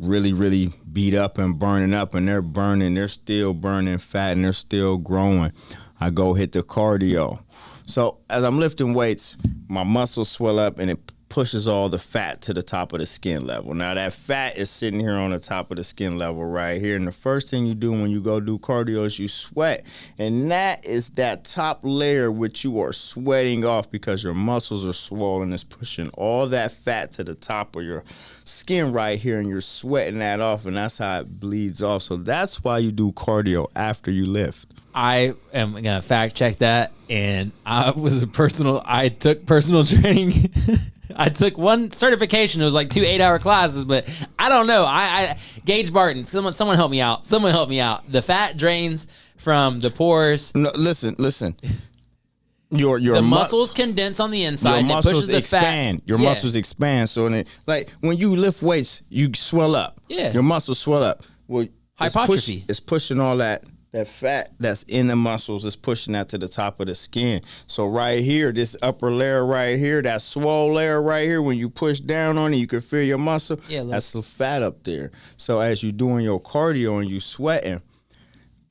really, really beat up and burning up, and they're still burning fat and they're still growing. I go hit the cardio. So as I'm lifting weights, my muscles swell up and it pushes all the fat to the top of the skin level. Now that fat is sitting here on the top of the skin level right here. And the first thing you do when you go do cardio is you sweat. And that is that top layer which you are sweating off because your muscles are swollen. It's pushing all that fat to the top of your skin right here and you're sweating that off, and that's how it bleeds off. So that's why you do cardio after you lift. I am going to fact check that, and I took personal training. I took one certification. It was 2 8-hour classes, but I don't know. I Gage Barton, someone help me out. Someone help me out. The fat drains from the pores. No, listen. Your muscles condense on the inside. Your muscles and it pushes expand. The fat. Your muscles expand. So when you lift weights, you swell up. Yeah. Your muscles swell up. Well, hypertrophy. It's pushing all that fat that's in the muscles is pushing that to the top of the skin. So right here, this upper layer right here, that swole layer right here, when you push down on it, you can feel your muscle. Yeah, that's the fat up there. So as you're doing your cardio and you sweating,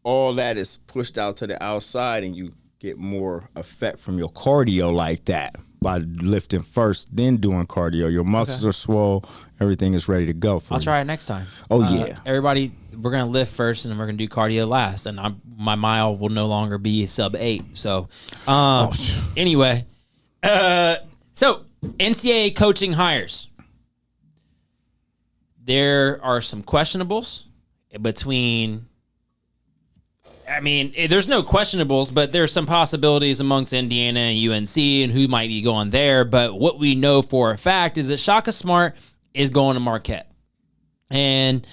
all that is pushed out to the outside and you get more effect from your cardio like that. by lifting first, then doing cardio. Your muscles are swole. Everything is ready to go for I'll you. try it next time. Oh, yeah. Everybody, we're going to lift first, and then we're going to do cardio last. And my mile will no longer be sub 8. So, anyway. So, NCAA coaching hires. There are some questionables between... I mean, there's no questionables, but there's some possibilities amongst Indiana and UNC and who might be going there. But what we know for a fact is that Shaka Smart is going to Marquette. And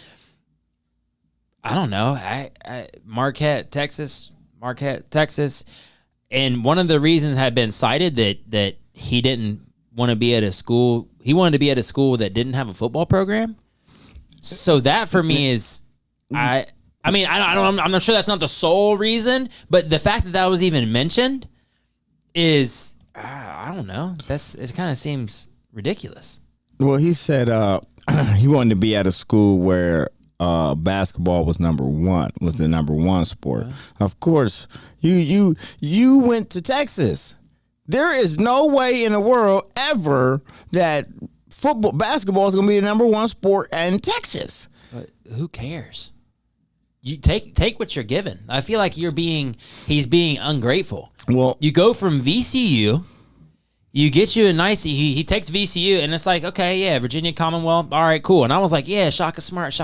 I don't know, Marquette, Texas. And one of the reasons had been cited that he didn't want to be at a school. He wanted to be at a school that didn't have a football program. So that for me is, I'm not sure that's not the sole reason, but the fact that was even mentioned is, I don't know. It kind of seems ridiculous. Well, he said he wanted to be at a school where basketball was the number one sport. Right. Of course, you went to Texas. There is no way in the world ever that basketball is going to be the number one sport in Texas. But who cares? You take what you're given. I feel like he's being ungrateful. Well, you go from VCU, you get you a nice. He takes VCU, and it's like, okay, yeah, Virginia Commonwealth, all right, cool. And I was like, yeah, Shaka Smart,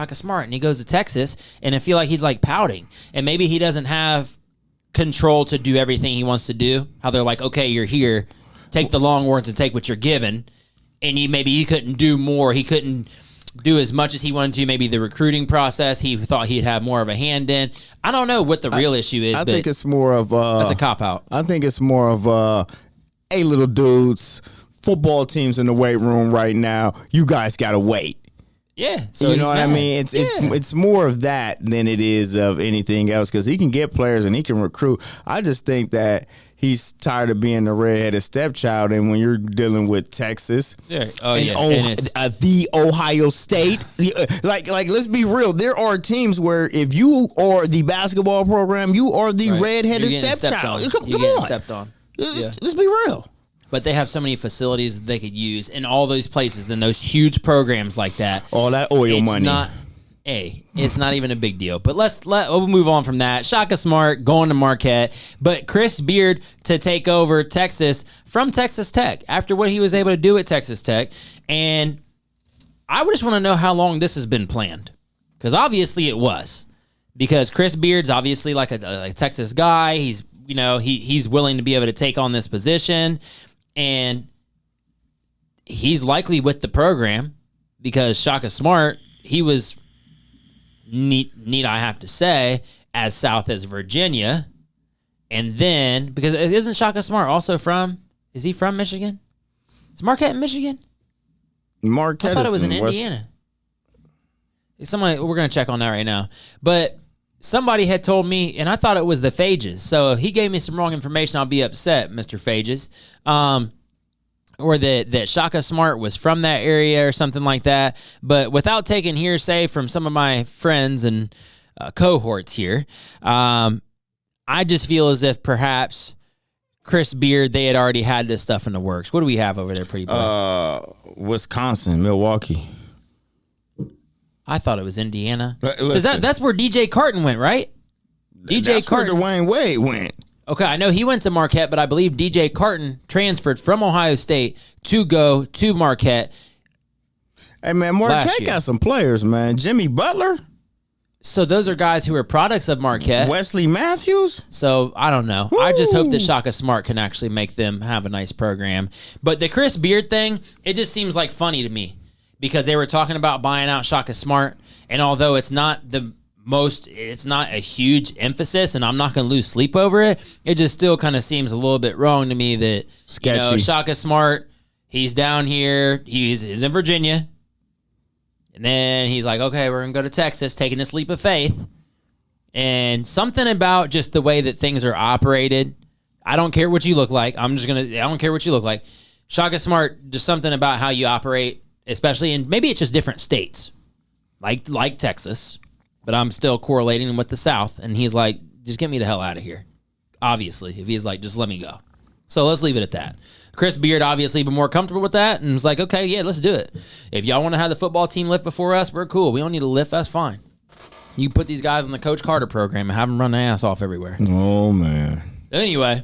and he goes to Texas, and I feel like he's like pouting, and maybe he doesn't have control to do everything he wants to do. How they're like, okay, you're here, take the long words and take what you're given, and he couldn't do more. He couldn't do as much as he wanted to. Maybe the recruiting process, he thought he'd have more of a hand in. I don't know what the real issue is. I think it's more of that's a cop out. I think it's more of hey, little dudes, football teams in the weight room right now. You guys gotta wait. Yeah, so you know what I mean. It's more of that than it is of anything else, because he can get players and he can recruit. I just think that he's tired of being the redheaded stepchild, and when you're dealing with Texas, the Ohio State, like let's be real. There are teams where if you are the basketball program, you are the redheaded stepchild. Come on, stepped on. Let's be real. But they have so many facilities that they could use in all those places and those huge programs like that. All that oil money. It's not even a big deal. But we'll move on from that. Shaka Smart going to Marquette, but Chris Beard to take over Texas from Texas Tech after what he was able to do at Texas Tech. And I just want to know how long this has been planned, because obviously it was. Because Chris Beard's obviously like a Texas guy. He's he's willing to be able to take on this position. And he's likely with the program because Shaka Smart, he was neat, I have to say, as south as Virginia. And then, because isn't Shaka Smart also is he from Michigan? Is Marquette in Michigan? Marquette. I thought it was in Indiana. Somebody, we're going to check on that right now. But somebody had told me, and I thought it was the Phages. So if he gave me some wrong information, I'll be upset, Mr. Phages. Or that Shaka Smart was from that area or something like that. But without taking hearsay from some of my friends and cohorts here, I just feel as if perhaps Chris Beard, they had already had this stuff in the works. What do we have over there, pretty boy? Wisconsin, Milwaukee. I thought it was Indiana. So that's where DJ Carton went, right? That's where Dwayne Wade went. Okay, I know he went to Marquette, but I believe DJ Carton transferred from Ohio State to go to Marquette. Hey, man, Marquette got some players, man. Jimmy Butler. So those are guys who are products of Marquette. Wesley Matthews. So I don't know. Woo. I just hope that Shaka Smart can actually make them have a nice program. But the Chris Beard thing, it just seems like funny to me because they were talking about buying out Shaka Smart, and although it's not a huge emphasis, and I'm not going to lose sleep over it, it just still kind of seems a little bit wrong to me that Shaka Smart, he's down here, he's in Virginia, and then he's like, okay, we're going to go to Texas, taking this leap of faith, and something about just the way that things are operated, I don't care what you look like, I don't care what you look like, Shaka Smart, just something about how you operate, especially in, maybe it's just different states, like Texas, but I'm still correlating with the South. And he's like, just get me the hell out of here. Obviously, if he's like, just let me go. So let's leave it at that. Chris Beard obviously been more comfortable with that and was like, okay, yeah, let's do it. If y'all want to have the football team lift before us, we're cool. We don't need to lift. That's fine. You put these guys on the Coach Carter program and have them run their ass off everywhere. Oh, man. Anyway,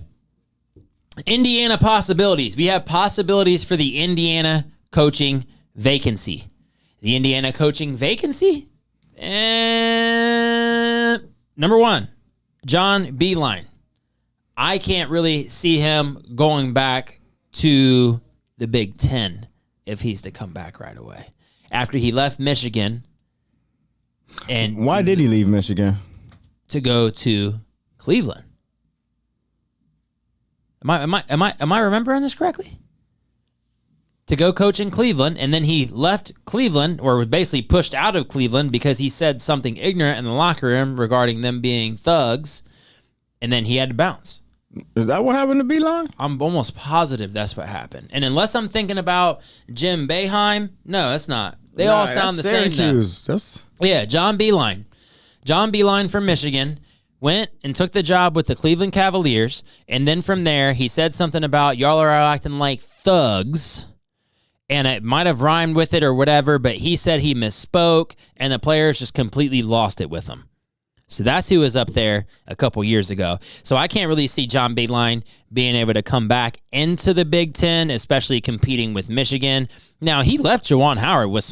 Indiana possibilities. We have possibilities for the Indiana coaching vacancy. The Indiana coaching vacancy? And number one, John Beilein. I can't really see him going back to the Big Ten if he's to come back right away. After he left Michigan. And why did he leave Michigan? To go to Cleveland. Am I remembering this correctly? To go coach in Cleveland, and then he left Cleveland, or was basically pushed out of Cleveland because he said something ignorant in the locker room regarding them being thugs, and then he had to bounce. Is that what happened to Beilein? I'm almost positive that's what happened. And unless I'm thinking about Jim Boeheim, no, that's not. They all sound the same. Yeah, John Beilein. John Beilein from Michigan went and took the job with the Cleveland Cavaliers, and then from there he said something about y'all are acting like thugs. And it might have rhymed with it or whatever, but he said he misspoke, and the players just completely lost it with him. So that's who was up there a couple years ago. So I can't really see John Beilein being able to come back into the Big Ten, especially competing with Michigan. Now, he left Juwan Howard with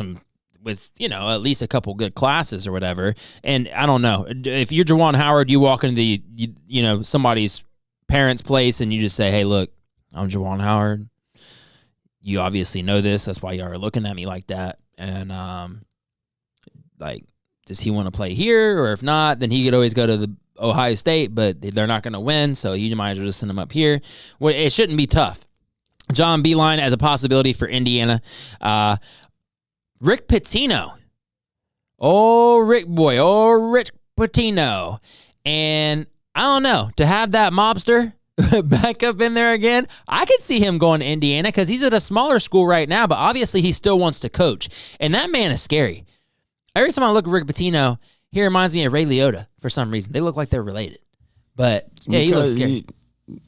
at least a couple good classes or whatever. And I don't know. If you're Juwan Howard, you walk into somebody's parents' place and you just say, hey, look, I'm Juwan Howard. You obviously know this. That's why y'all are looking at me like that. And, does he want to play here? Or if not, then he could always go to the Ohio State, but they're not going to win, so you might as well just send him up here. Well, it shouldn't be tough. John Beilein as a possibility for Indiana. Rick Pitino. Oh, Rick boy. Oh, Rick Pitino. And I don't know. To have that mobster back up in there again, I could see him going to Indiana because he's at a smaller school right now, but obviously he still wants to coach. And that man is scary. Every time I look at Rick Pitino, he reminds me of Ray Liotta for some reason. They look like they're related. But, yeah, he looks scary.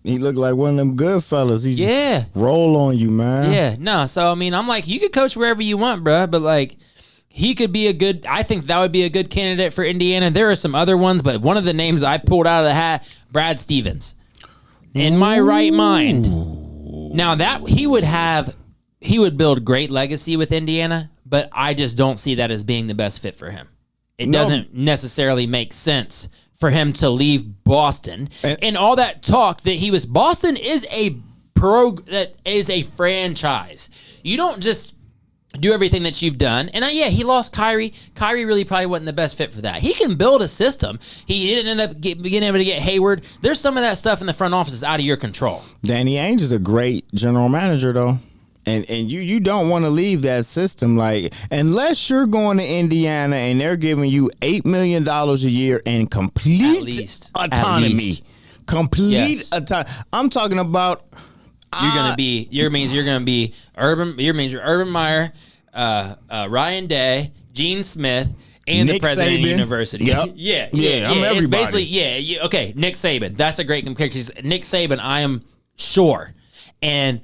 He looked like one of them good fellas. He just roll on you, man. Yeah, no. So, I mean, I'm like, you could coach wherever you want, bro. But, he could be I think that would be a good candidate for Indiana. There are some other ones, but one of the names I pulled out of the hat, Brad Stevens. In my right mind. Now, that he would build great legacy with Indiana, but I just don't see that as being the best fit for him. It doesn't necessarily make sense for him to leave Boston. And all that talk that Boston is that is a franchise. You don't just do everything that you've done. And he lost Kyrie. Kyrie really probably wasn't the best fit for that. He can build a system. He didn't end up being able to get Hayward. There's some of that stuff in the front office is out of your control. Danny Ainge is a great general manager, though. And you don't want to leave that system, unless you're going to Indiana and they're giving you $8 million a year and complete autonomy. Complete autonomy. I'm talking about you're gonna be Urban Meyer, Ryan Day, Gene Smith, and Nick the president Saban. Of the university. Yep. yeah. I'm everybody. It's basically okay. Nick Saban. That's a great comparison. Nick Saban, I am sure, and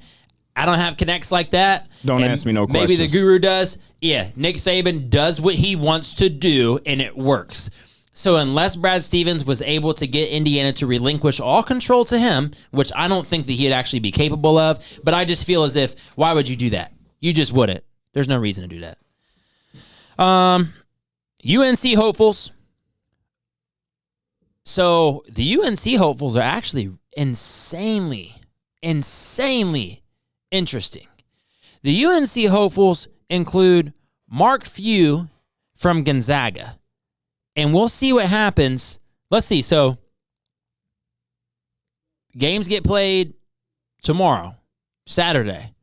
I don't have connects like that. Don't ask me no questions. Maybe the guru does. Yeah, Nick Saban does what he wants to do, and it works. So unless Brad Stevens was able to get Indiana to relinquish all control to him, which I don't think that he'd actually be capable of, but I just feel as if, why would you do that? You just wouldn't. There's no reason to do that. UNC hopefuls. So the UNC hopefuls are actually insanely interesting. The UNC hopefuls include Mark Few from Gonzaga. And we'll see what happens. Let's see. So games get played tomorrow, Saturday,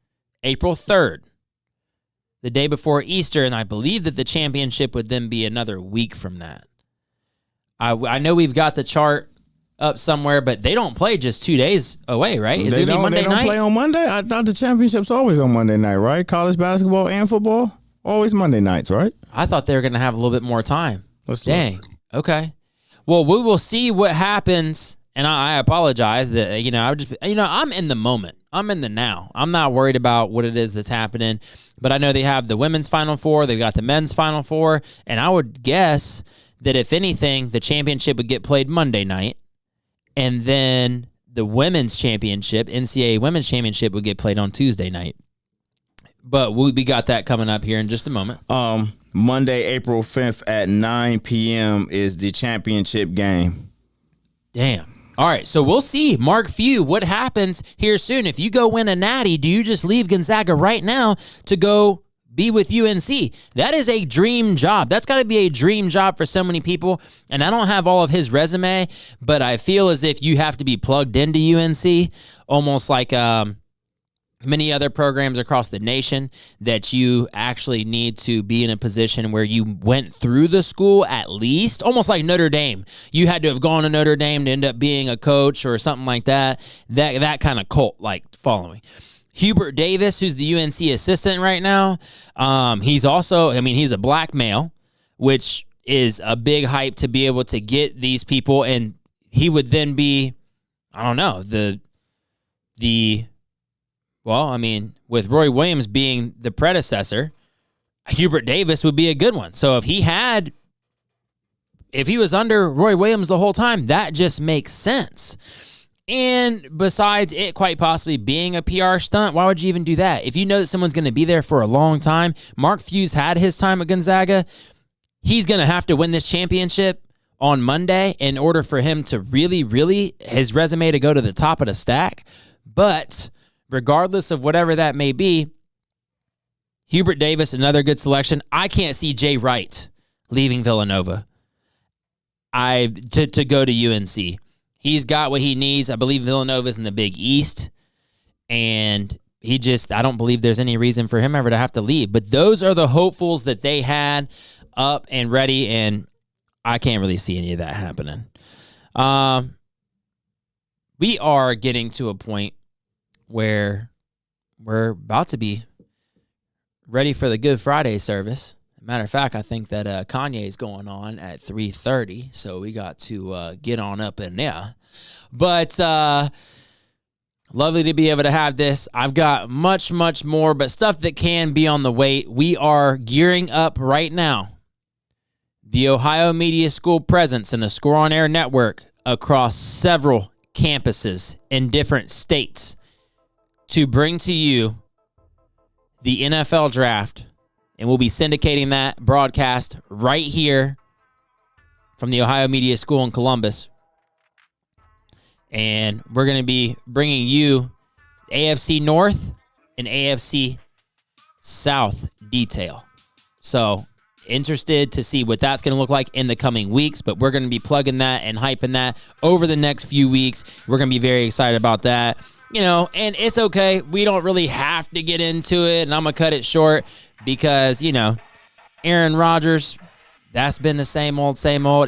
April 3rd, the day before Easter. And I believe that the championship would then be another week from that. I know we've got the chart up somewhere, but they don't play just 2 days away, right? Is it going to be Monday night? They don't play on Monday? I thought the championship's always on Monday night, right? College basketball and football? Always Monday nights, right? I thought they were going to have a little bit more time. Let's Dang. look. Okay. Well, we will see what happens And I apologize that, I'm in the moment. I'm in the now. I'm not worried about what it is that's happening. But I know they have the women's Final Four. They've got the men's Final Four. And I would guess that if anything, the championship would get played Monday night. And then the women's championship, NCAA women's championship, would get played on Tuesday night. But we got that coming up here in just a moment. Monday, April 5th at 9 p.m. is the championship game. Damn. All right, so we'll see, Mark Few, what happens here soon. If you go win a natty, do you just leave Gonzaga right now to go be with UNC? That is a dream job. That's got to be a dream job for so many people. And I don't have all of his resume, but I feel as if you have to be plugged into UNC, almost like many other programs across the nation, that you actually need to be in a position where you went through the school at least, almost like Notre Dame. You had to have gone to Notre Dame to end up being a coach or something like that. That kind of cult-like following. Hubert Davis, who's the UNC assistant right now, he's a black male, which is a big hype to be able to get these people, and he would then be, I don't know, with Roy Williams being the predecessor, Hubert Davis would be a good one. So if he was under Roy Williams the whole time, that just makes sense. And besides it quite possibly being a PR stunt, why would you even do that? If you know that someone's going to be there for a long time, Mark Few's had his time at Gonzaga. He's going to have to win this championship on Monday in order for him to really, his resume to go to the top of the stack. But regardless of whatever that may be, Hubert Davis, another good selection. I can't see Jay Wright leaving Villanova to go to UNC. He's got what he needs. I believe Villanova's in the Big East, and I don't believe there's any reason for him ever to have to leave. But those are the hopefuls that they had up and ready, and I can't really see any of that happening. We are getting to a point where we're about to be ready for the Good Friday service. Matter of fact, I think that Kanye is going on at 3:30, so we got to get on up in there. But lovely to be able to have this. I've got much more, but stuff that can be on the wait. We are gearing up right now. The Ohio Media School presence in the Score on Air network across several campuses in different states to bring to you the NFL draft. And we'll be syndicating that broadcast right here from the Ohio Media School in Columbus. And we're going to be bringing you AFC North and AFC South detail. So interested to see what that's going to look like in the coming weeks, but we're going to be plugging that and hyping that over the next few weeks. We're going to be very excited about that. And it's okay. We don't really have to get into it, and I'm going to cut it short because, Aaron Rodgers, that's been the same old.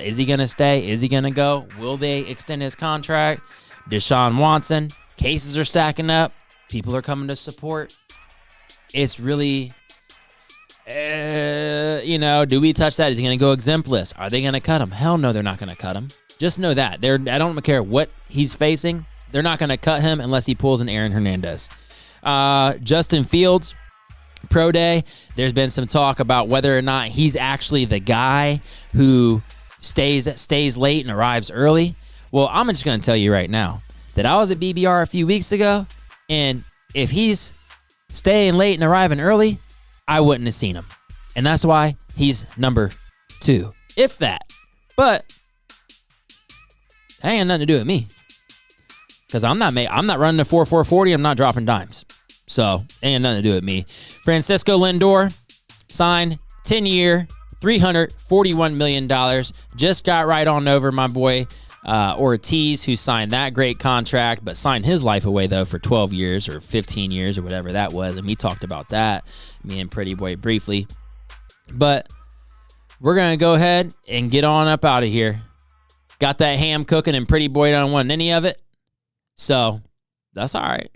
Is he going to stay? Is he going to go? Will they extend his contract? Deshaun Watson, cases are stacking up. People are coming to support. It's really, do we touch that? Is he going to go exempless? Are they going to cut him? Hell no, they're not going to cut him. Just know that. I don't care what he's facing. They're not going to cut him unless he pulls an Aaron Hernandez. Justin Fields, Pro Day. There's been some talk about whether or not he's actually the guy who stays late and arrives early. Well, I'm just going to tell you right now that I was at BBR a few weeks ago, and if he's staying late and arriving early, I wouldn't have seen him. And that's why he's number 2, if that. But that ain't nothing to do with me. Because I'm not running the 4.40. I'm not dropping dimes. So, ain't nothing to do with me. Francisco Lindor signed 10-year, $341 million. Just got right on over my boy Ortiz, who signed that great contract, but signed his life away, though, for 12 years or 15 years or whatever that was. And we talked about that, me and Pretty Boy, briefly. But we're going to go ahead and get on up out of here. Got that ham cooking, and Pretty Boy don't want any of it. So, that's all right.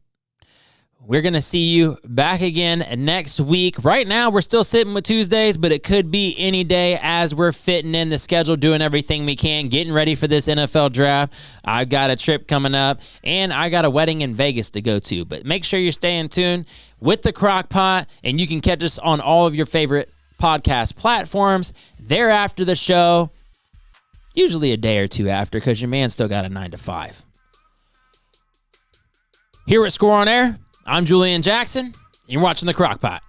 We're going to see you back again next week. Right now, we're still sitting with Tuesdays, but it could be any day as we're fitting in the schedule, doing everything we can, getting ready for this NFL draft. I've got a trip coming up, and I got a wedding in Vegas to go to. But make sure you're staying tuned with the Crockpot, and you can catch us on all of your favorite podcast platforms. There after the show, usually a day or two after, because your man still got a 9 to 5. Here at Score on Air, I'm Julian Jackson. You're watching the Crockpot.